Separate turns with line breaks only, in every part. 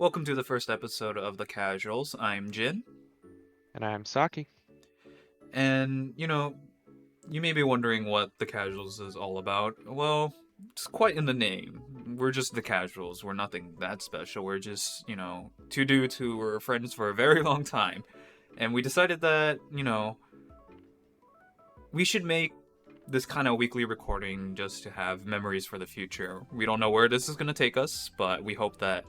Welcome to the first episode of The Casuals. I'm Jin,
And I'm Saki.
and you may be wondering what The Casuals is all about. Well, it's quite in the name. We're just The Casuals. We're nothing that special. We're just, two dudes who were friends for a very long time. And we decided that, we should make this kind of weekly recording just to have memories for the future. We don't know where this is going to take us, but we hope that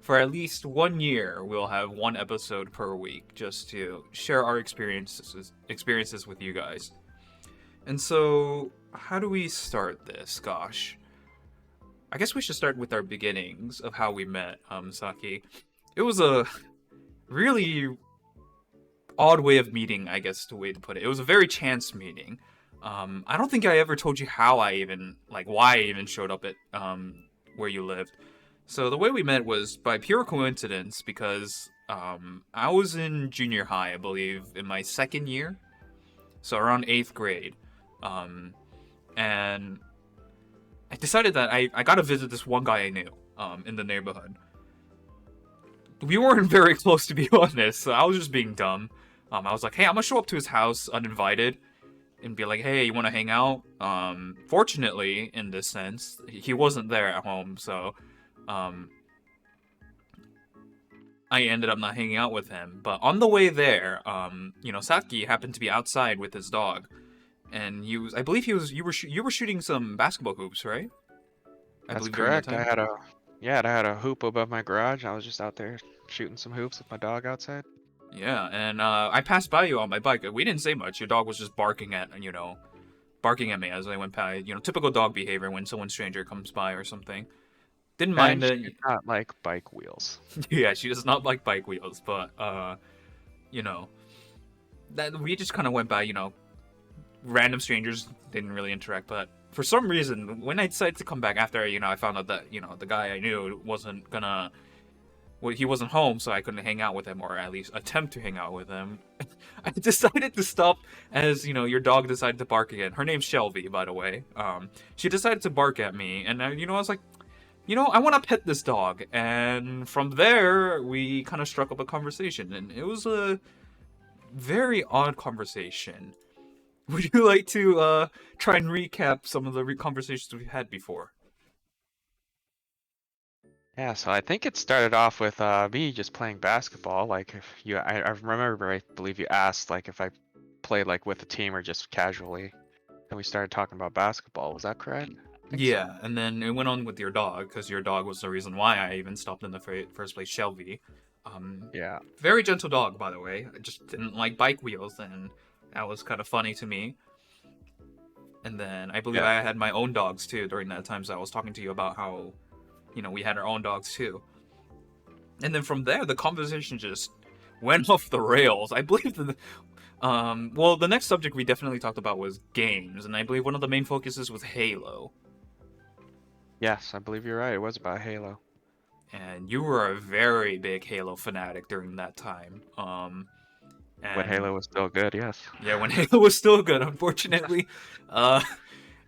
for at least 1 year we'll have one episode per week just to share our experiences with you guys. And so, how do we start this? Gosh, I guess we should start with our beginnings of how we met, Saki. It was a really odd way of meeting, I guess the way to put it. It was a very chance meeting. I don't think I ever told you how why I even showed up at where you lived. So the way we met was by pure coincidence because I was in junior high, I believe, in my second year, so around 8th grade, and I decided that I got to visit this one guy I knew in the neighborhood. We weren't very close, to be honest, so I was just being dumb. I was like, hey, I'm gonna show up to his house uninvited and be like, hey, you want to hang out? Fortunately, in this sense, he wasn't there at home, so I ended up not hanging out with him. But on the way there, Saki happened to be outside with his dog, and I believe you were shooting some basketball hoops, right? I
That's
believe during that
correct. I
time.
had a yeah, I had a hoop above my garage. I was just out there shooting some hoops with my dog outside.
Yeah, and I passed by you on my bike. We didn't say much. Your dog was just barking at me as I went by. Typical dog behavior when someone stranger comes by or something. Didn't mind
And she
that.
did not like bike wheels.
Yeah, she does not like bike wheels, but you know, that we just kind of went by. Random strangers didn't really interact, but for some reason, when I decided to come back after I found out that the guy I knew wasn't gonna. Well, he wasn't home, so I couldn't hang out with him, or at least attempt to hang out with him. I decided to stop as your dog decided to bark again. Her name's Shelby, by the way. She decided to bark at me, and I was like, I want to pet this dog. And from there, we kind of struck up a conversation, and it was a very odd conversation. Would you like to try and recap some of the conversations we've had before?
Yeah, so I think it started off with me just playing basketball. Like if you, I remember, I believe you asked like if I played like with a team or just casually, and we started talking about basketball. Was that correct? I think so.
Yeah, and then it went on with your dog, because your dog was the reason why I even stopped in the first place, Shelby.
Yeah.
Very gentle dog, by the way. I just didn't like bike wheels, and that was kind of funny to me. And then I believe
Yeah.
I had my own dogs too during that time, so I was talking to you about how, we had our own dogs too. And then from there, the conversation just went off the rails. I believe the next subject we definitely talked about was games, and I believe one of the main focuses was Halo.
Yes, I believe you're right. It was about Halo.
And you were a very big Halo fanatic during that time.
When
And
Halo was still good, yes.
yeah, when Halo was still good, unfortunately, uh,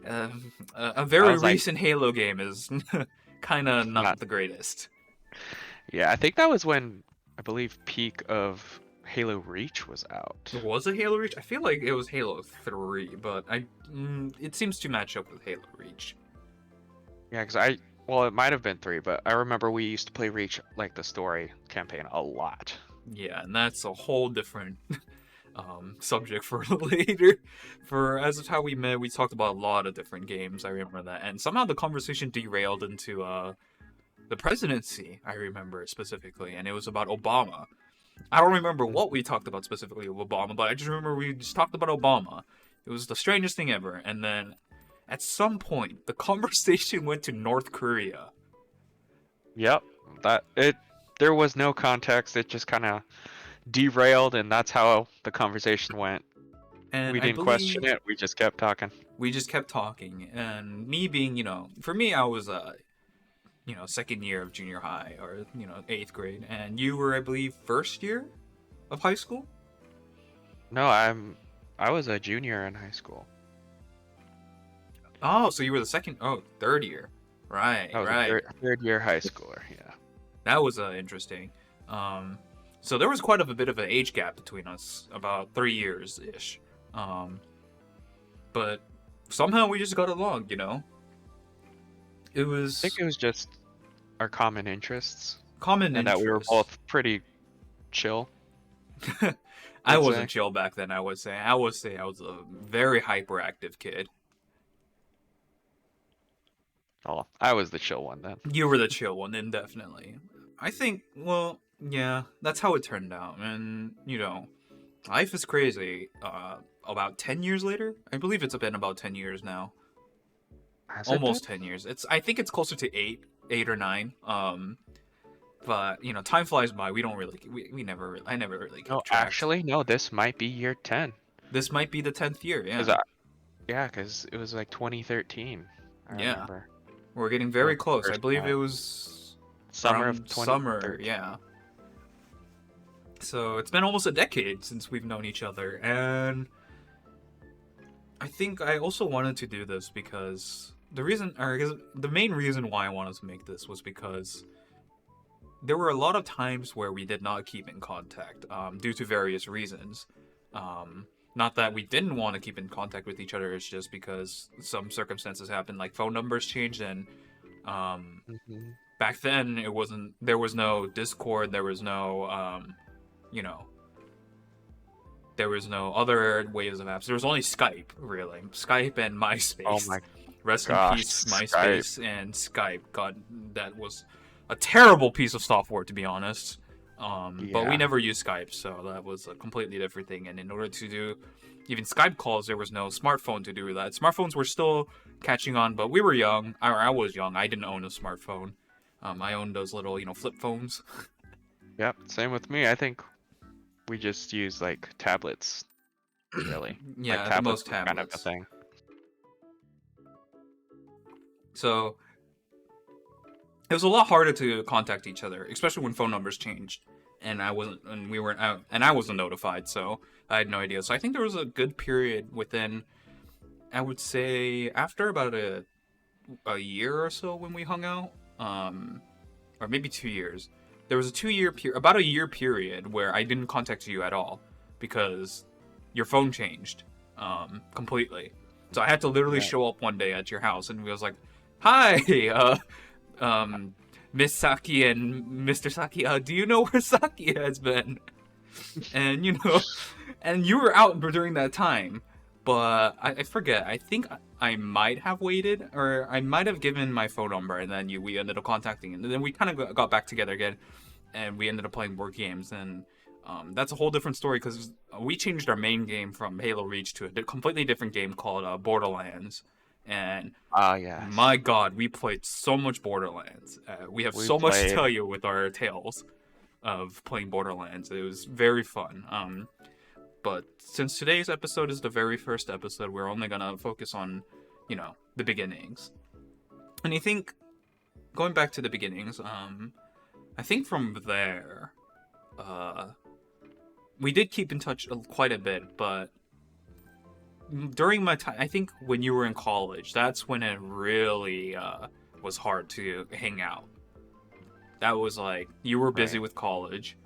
uh a
I
very
was like,
recent Halo game is kind of
not.
not the greatest.
Yeah, I think that was when I believe peak of Halo Reach was out.
Was it Halo Reach? I feel like it was Halo 3, but it seems to match up with Halo Reach.
Yeah, well, it might have been 3, but I remember we used to play Reach, like the story campaign, a lot.
Yeah, and that's a whole different subject for later. For as of how we met, we talked about a lot of different games. I remember that, and somehow the conversation derailed into the presidency. I remember specifically, and it was about Obama. I don't remember
Mm.
what we talked about specifically with Obama, but I just remember we just talked about Obama. It was the strangest thing ever, and then at some point, the conversation went to North Korea.
Yep, there was no context. It just kind of derailed, and that's how the conversation went.
And
We
I
didn't question
believe
it. We just kept talking.
we just kept talking. And me being, for me, I was second year of junior high or 8th grade, and you were, I believe, first year of high school.
No, I was a junior in high school.
Oh, so you were the third year. Right,
I was a
right.
third year high schooler. Yeah.
That was interesting. So there was quite a bit of an age gap between us, about 3 years ish. But somehow we just got along, you know. It
I
was
think it was just our common interests,
common
and that we were
interest.
both pretty chill.
I
I'd
wasn't
say.
chill back then. I would say I was a very hyperactive kid.
Oh, I was the chill one then.
You were the chill one, indefinitely. I think. Well, yeah, that's how it turned out, and you know, life is crazy. About 10 years later, I believe it's been about 10 years now.
Has it been?
Almost 10 years. I think it's closer to 8 or 9. But you know, time flies by. We don't really, we never, I never really
No,
kept track.
actually, no. This might be year 10.
This might be the 10th year.
Cause
Yeah,
yeah, cause it was like 2013. I
yeah.
remember.
We're getting
When we
very close. I
first
believe
met.
it was
Summer of
around summer.
2013.
Yeah. So it's been almost a decade since we've known each other, and I think I also wanted to do this because the main reason why I wanted to make this was because there were a lot of times where we did not keep in contact due to various reasons. Not that we didn't want to keep in contact with each other, it's just because some circumstances happened, like phone numbers changed, and
Mhm.
back then there was no Discord, there was no you know, there was no other ways of apps. There was only Skype, really. Skype and
Oh
MySpace.
my
Rest in
gosh,
peace,
Skype.
MySpace and Skype. God, that was a terrible piece of software, to be honest. But we
Yeah.
never used Skype, so that was a completely different thing. And in order to do even Skype calls, there was no smartphone to do that. Smartphones were still catching on, but we were young. I was young. I didn't own a smartphone. I owned those little, flip phones.
Yep. Same with me. I think we just use like tablets, really. Like
Yeah, the
tablets
most
were kind of a
tablets.
thing.
So it was a lot harder to contact each other, especially when phone numbers changed, and we weren't out, and I wasn't notified, so I had no idea. So I think there was a good period within, I would say, after about a year or so when we hung out, or maybe 2 years. There was a 2 year period, about a year period where I didn't contact you at all because your phone changed, completely. So I had to literally
Right.
show up one day at your house, and we was like, "Hi, um, Miss Saki and Mr. Saki, do you know where Saki has been?" And and you were out during that time, but I forget. I think I might have waited, or I might have given my phone number, and then we ended up contacting, and then we kind of got back together again, and we ended up playing board games, and that's a whole different story because we changed our main game from Halo Reach to a completely different game called Borderlands, and
Ah, yes.
my God, we played so much Borderlands. We have
We
so much to
played.
tell you with our tales of playing Borderlands. It was very fun. But since today's episode is the very first episode, we're only gonna focus on, the beginnings. And I think going back to the beginnings, I think from there, uh, we did keep in touch quite a bit, but during my time, I think when you were in college, that's when it really was hard to hang out. That was like you were busy
Right.
with college.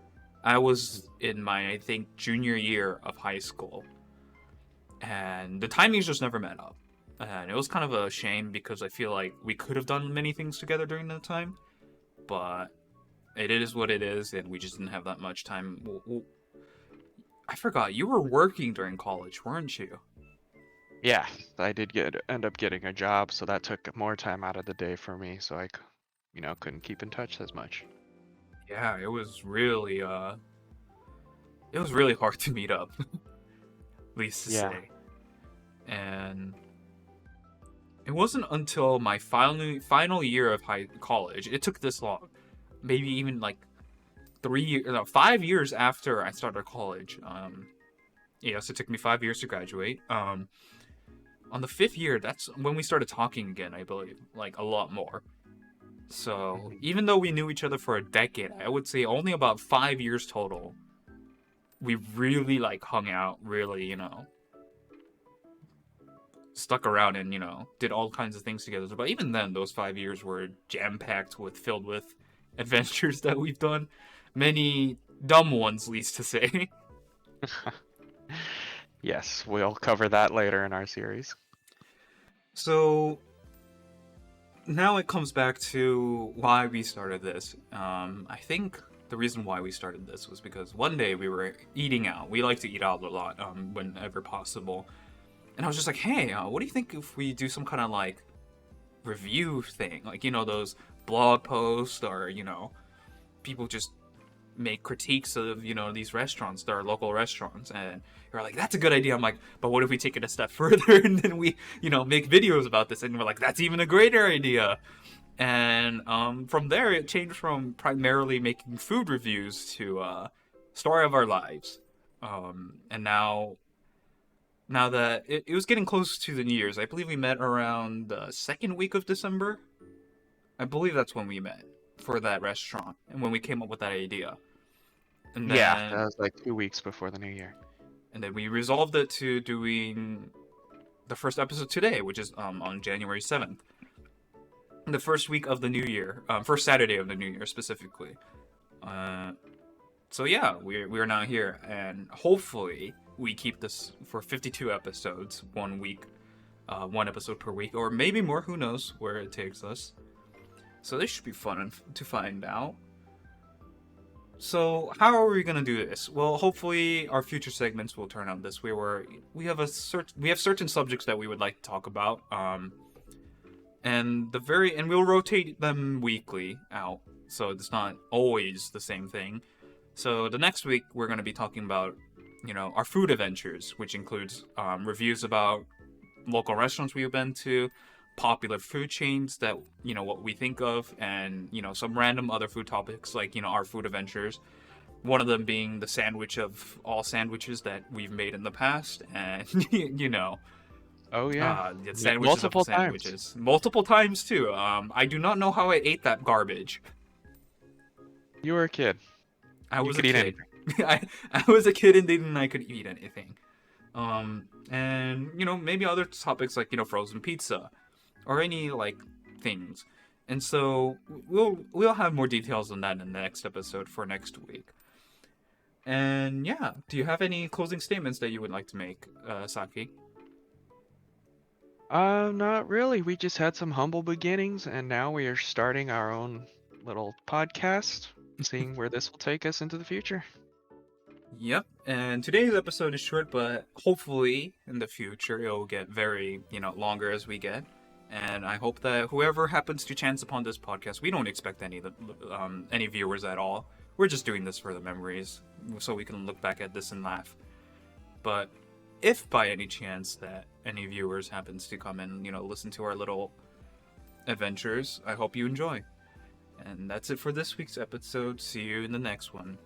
I was in my, I think, junior year of high school, and the timings just never met up. And it was kind of a shame because I feel like we could have done many things together during that time, but it is what it is, and we just didn't have that much time. I forgot, you were working during college, weren't you?
Yeah, I did end up getting a job, so that took more time out of the day for me, so couldn't keep in touch as much.
Yeah, it was really hard to meet up, at least to
Yeah.
say. And it wasn't until my final year of college, it took this long, maybe even like 5 years after I started college. Yes, it took me 5 years to graduate. On the 5th year, that's when we started talking again, I believe, like a lot more. So even though we knew each other for a decade, I would say only about 5 years total. We really like hung out, really, stuck around and did all kinds of things together. But even then, those 5 years were filled with adventures that we've done. Many dumb ones, least to say.
Yes, we'll cover that later in our series.
So now it comes back to why we started this. I think the reason why we started this was because one day we were eating out. We like to eat out a lot, whenever possible. And I was just like, hey, what do you think if we do some kind of like review thing? Like, those blog posts, or, people just make critiques of, these restaurants, their local restaurants. And you're like, that's a good idea. I'm like, but what if we take it a step further and then we, make videos about this? And we're like, that's even a greater idea. And from there, it changed from primarily making food reviews to story of our lives. And now that it was getting close to the New Year's, I believe we met around the second week of December. I believe that's when we met for that restaurant and when we came up with that idea. And then,
Yeah, that was like 2 weeks before the new year.
And then we resolved it to doing the first episode today, which is on January 7th. The first week of the new year. First Saturday of the new year, specifically. So yeah, we're now here. And hopefully we keep this for 52 episodes, 1 week. 1 episode per week. Or maybe more, who knows where it takes us. So this should be fun to find out. So how are we gonna do this? Well, hopefully our future segments will turn out this way, where we have certain subjects that we would like to talk about, and we'll rotate them weekly out, so it's not always the same thing. So the next week we're gonna be talking about, our food adventures, which includes reviews about local restaurants we've been to, popular food chains that what we think of, and some random other food topics, like our food adventures, one of them being the sandwich of all sandwiches that we've made in the past. And
Oh yeah,
the sandwiches
multiple
of sandwiches multiple times too. I do not know how I ate that garbage.
You were a kid.
I was
could
a
eat
kid. I was a kid, and I could eat anything. And maybe other topics like frozen pizza, or any like things. And so we'll have more details on that in the next episode for next week. And yeah, do you have any closing statements that you would like to make, Saki?
Not really. We just had some humble beginnings, and now we are starting our own little podcast, seeing where this will take us into the future.
Yep. And today's episode is short, but hopefully in the future it'll get very, longer as we get. And I hope that whoever happens to chance upon this podcast, we don't expect any viewers at all. We're just doing this for the memories, so we can look back at this and laugh. But if by any chance that any viewers happens to come and listen to our little adventures, I hope you enjoy. And that's it for this week's episode. See you in the next one.